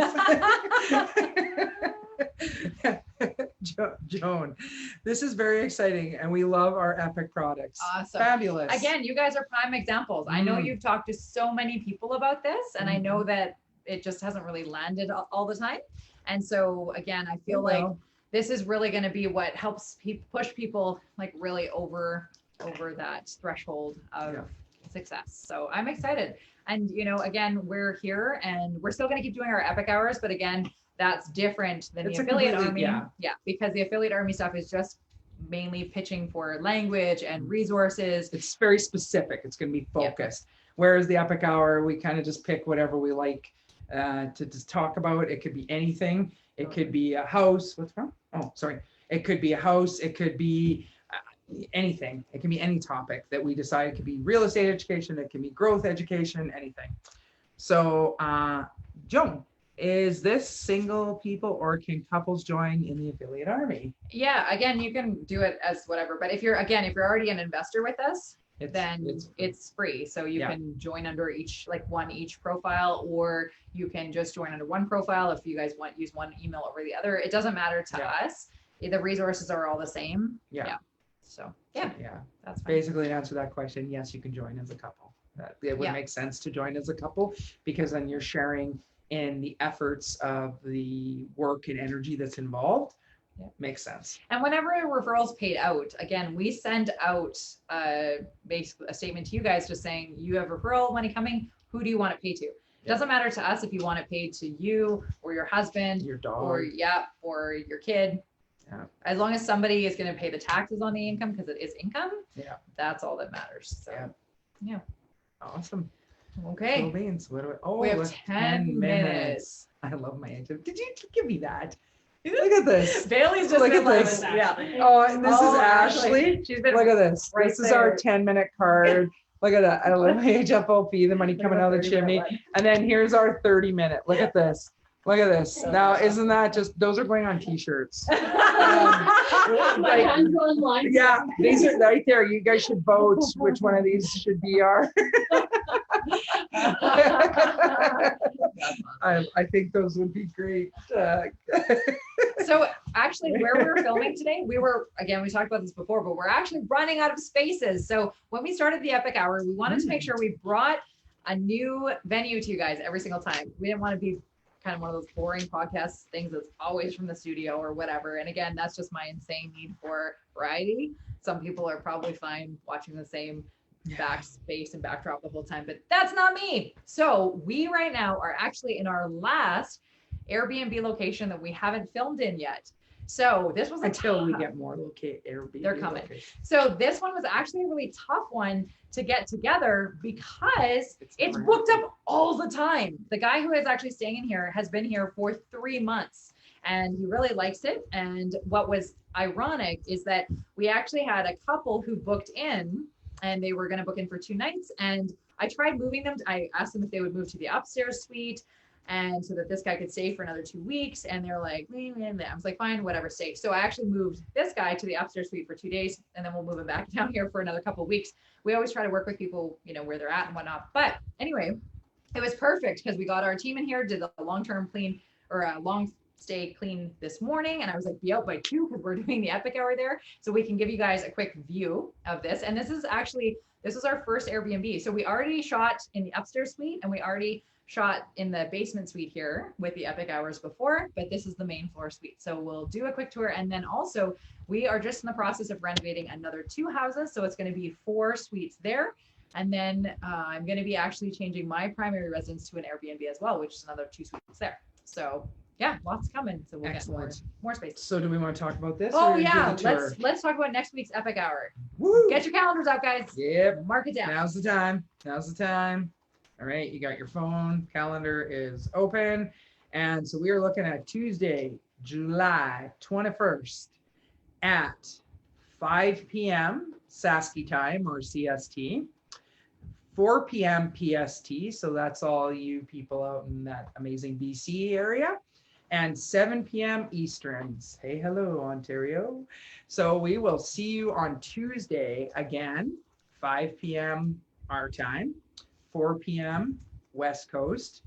Joan, this is very exciting and we love our Epic products. Awesome. Fabulous. Again, you guys are prime examples. I know Mm. you've talked to so many people about this, and I know Mhm. that it just hasn't really landed all the time. And so again, I feel It like will. this is really going to be what helps push people like really over that threshold of Yeah. success. So I'm excited. And you know, again, we're here and we're still going to keep doing our Epic hours, but again, that's different than It's the a affiliate completely- army. Yeah, because the affiliate army stuff is just mainly pitching for language and resources. It's very specific. It's going to be focused. Whereas the Epic Hour, we kind of just pick whatever we like to just talk about. It could be anything. It could be a house. What's wrong? Oh, sorry. It could be a house. It could be anything. It can be any topic that we decide. It could be real estate education. It can be growth education, anything. So, Joan, is this single people or can couples join in the affiliate army? Yeah, again, you can do it as whatever, but if you're already an investor with us, then it's it's free. So you Yeah. can join under each profile, or you can just join under one profile if you guys use one email over the other. It doesn't matter to Yeah. us. The resources are all the same. Yeah. So yeah, yeah. that's fine. Basically, to answer that question, yes, you can join as a couple. That it would Yeah. make sense to join as a couple because then you're sharing in the efforts of the work and energy that's involved. Yeah. Makes sense. And whenever a referral's paid out, again, we send out basically a statement to you guys just saying you have referral money coming. Who do you want it paid to? It doesn't matter to us if you want it paid to you or your husband Your dog. or your kid. Yeah. As long as somebody is going to pay the taxes on the income because it is income. Yeah. That's all that matters. So Yeah. Awesome. okay. Cool beans. What do we? Oh, We have look, 10 minutes. I love my active. Did you give me that? Look at this. Bailey's just Look been at loving this. that. Yeah. Oh, and this Oh, is Ashley. She's been Look at this. right This is our there. 10-minute card. Look at that. I love my HFOP, the money coming out of the chimney. And then here's our 30-minute. Look at this. Look at this. Now, isn't that just, those are going on t-shirts. My hands go online. Yeah, these are right there. You guys should vote which one of these should be our. I think those would be great. So actually where we were filming today, we talked about this before, but we're actually running out of spaces. So when we started the Epic Hour, we wanted to make sure we brought a new venue to you guys every single time. We didn't want to be kind of one of those boring podcast things that's always from the studio or whatever. And again, that's just my insane need for variety. Some people are probably fine watching the same backspace and backdrop the whole time, but that's not me. So we right now are actually in our last Airbnb location that we haven't filmed in yet. So this was Until we get more Airbnb. They're coming. So this one was actually a really tough one to get together because it's booked up all the time. The guy who is actually staying in here has been here for 3 months and he really likes it. And what was ironic is that we actually had a couple who booked in and they were going to book in for 2 nights. And I tried moving them. I asked them if they would move to the upstairs suite and so that this guy could stay for another 2 weeks. And they're like, I was like, fine, whatever, stay. So I actually moved this guy to the upstairs suite for 2 days, and then we'll move him back down here for another couple of weeks. We always try to work with people, where they're at and whatnot. But anyway, it was perfect because we got our team in here, did a long-term clean or a long stay clean this morning. And I was like, be out by 2 because we're doing the Epic Hour there. So we can give you guys a quick view of this. And this is our first Airbnb. So we already shot in the upstairs suite and we already shot in the basement suite here with the Epic Hours before, but this is the main floor suite. So we'll do a quick tour. And then also we are just in the process of renovating another 2 houses. So it's going to be 4 suites there. And then I'm going to be actually changing my primary residence to an Airbnb as well, which is another 2 suites there. So yeah, lots coming. So we'll Excellent. get more space. So do we want to talk about this? Oh or do yeah, the tour? let's talk about next week's Epic Hour. Woo! Get your calendars out, guys. Yep. Mark it down. Now's the time. Now's the time. All right, you got your phone. Calendar is open. And so we are looking at Tuesday, July 21st at 5 p.m. Sasky time or CST, 4 p.m. PST. So that's all you people out in that amazing BC area. And 7 p.m. Eastern. Say hello, Ontario. So we will see you on Tuesday again 5 p.m. our time, 4 p.m. West Coast,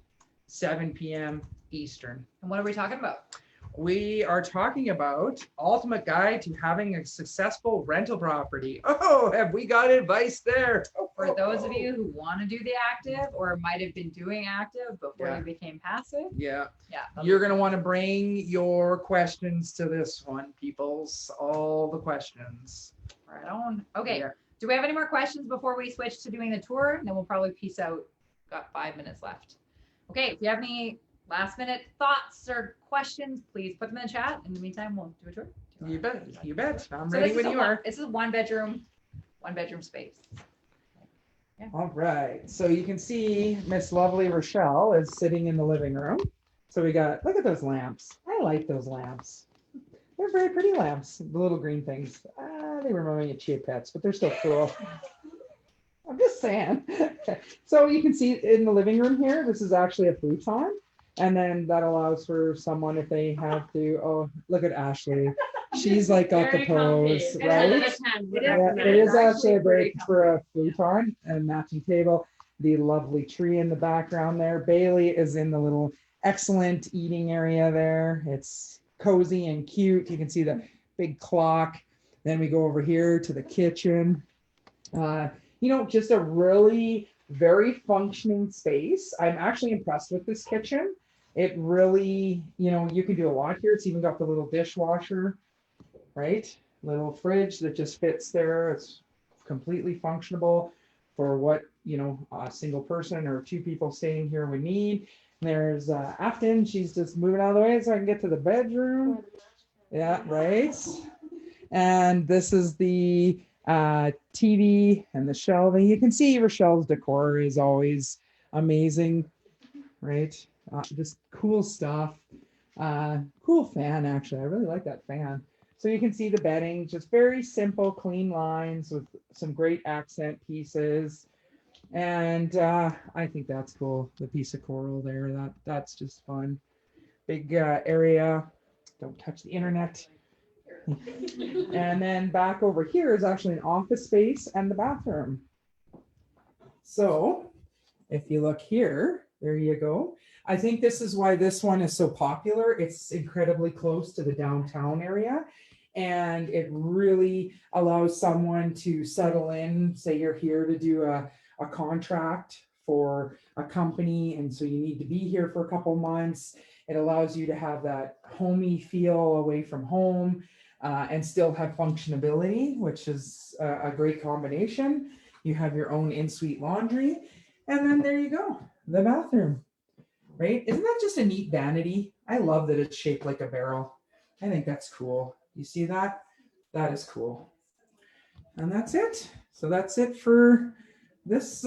7 p.m. Eastern. And what are we talking about? We are talking about ultimate guide to having a successful rental property. Oh, have we got advice there? For those of you who want to do the active or might have been doing active before Yeah. you became passive. Yeah, Yeah. you're going to want to bring your questions to this one, peoples. All the questions. Right on. Okay. Yeah. Do we have any more questions before we switch to doing the tour? And then we'll probably peace out. Got 5 minutes left. Okay. If you have any last minute thoughts or questions, please put them in the chat. In the meantime, we'll do a tour. You bet. You bet. I'm So ready this is when a you are. This is one bedroom space. All right. So you can see Miss Lovely Rochelle is sitting in the living room. So we got, look at those lamps. I like those lamps. They're very pretty lamps, the little green things. They remind me of Chia Pets, but they're still cool. I'm just saying. So you can see in the living room here, this is actually a futon. And then that allows for someone if they have to, oh, look at Ashley. She's like got the pose, right? Yeah, it is actually a break for a futon and matching table. The lovely tree in the background there. Bailey is in the little excellent eating area there. It's cozy and cute. You can see the big clock. Then we go over here to the kitchen. Just a really very functioning space. I'm actually impressed with this kitchen. It really, you can do a lot here. It's even got the little dishwasher, right? Little fridge that just fits there. It's completely functionable for what, a single person or 2 people staying here would need. There's Afton. She's just moving out of the way so I can get to the bedroom. Yeah, right. And this is the TV and the shelving. You can see Rochelle's decor is always amazing, right? Just cool stuff. Cool fan, actually. I really like that fan. So you can see the bedding, just very simple, clean lines with some great accent pieces. And I think that's cool. The piece of coral there, that's just fun. Big area. Don't touch the internet. And then back over here is actually an office space and the bathroom. So if you look here, there you go. I think this is why this one is so popular. It's incredibly close to the downtown area. And it really allows someone to settle in. Say you're here to do a contract for a company. And so you need to be here for a couple months. It allows you to have that homey feel away from home and still have functionability, which is a great combination. You have your own in-suite laundry. And then there you go, the bathroom, right? Isn't that just a neat vanity? I love that it's shaped like a barrel. I think that's cool. You see that? That is cool. And that's it. So that's it for this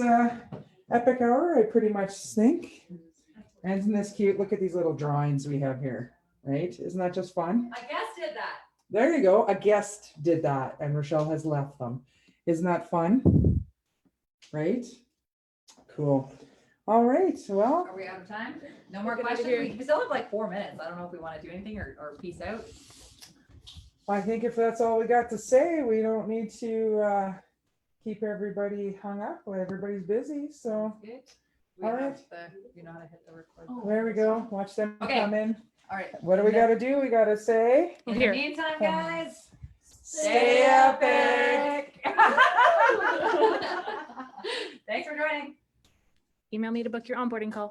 epic hour, I pretty much think. And isn't this cute? Look at these little drawings we have here, right? Isn't that just fun? I guess did that. There you go. A guest did that and Rochelle has left them. Isn't that fun? Right? Cool. All right. Well, Are we out of time? No more questions? We still have like 4 minutes. I don't know if we want to do anything or peace out. I think if that's all we got to say, we don't need to keep everybody hung up. Everybody's busy. So Good. All right. You know how to hit the record. there we go. Watch them Okay. come in. All right. What do we got to do? We got to say, In the meantime, guys, stay epic. Thanks for joining. Email me to book your onboarding call.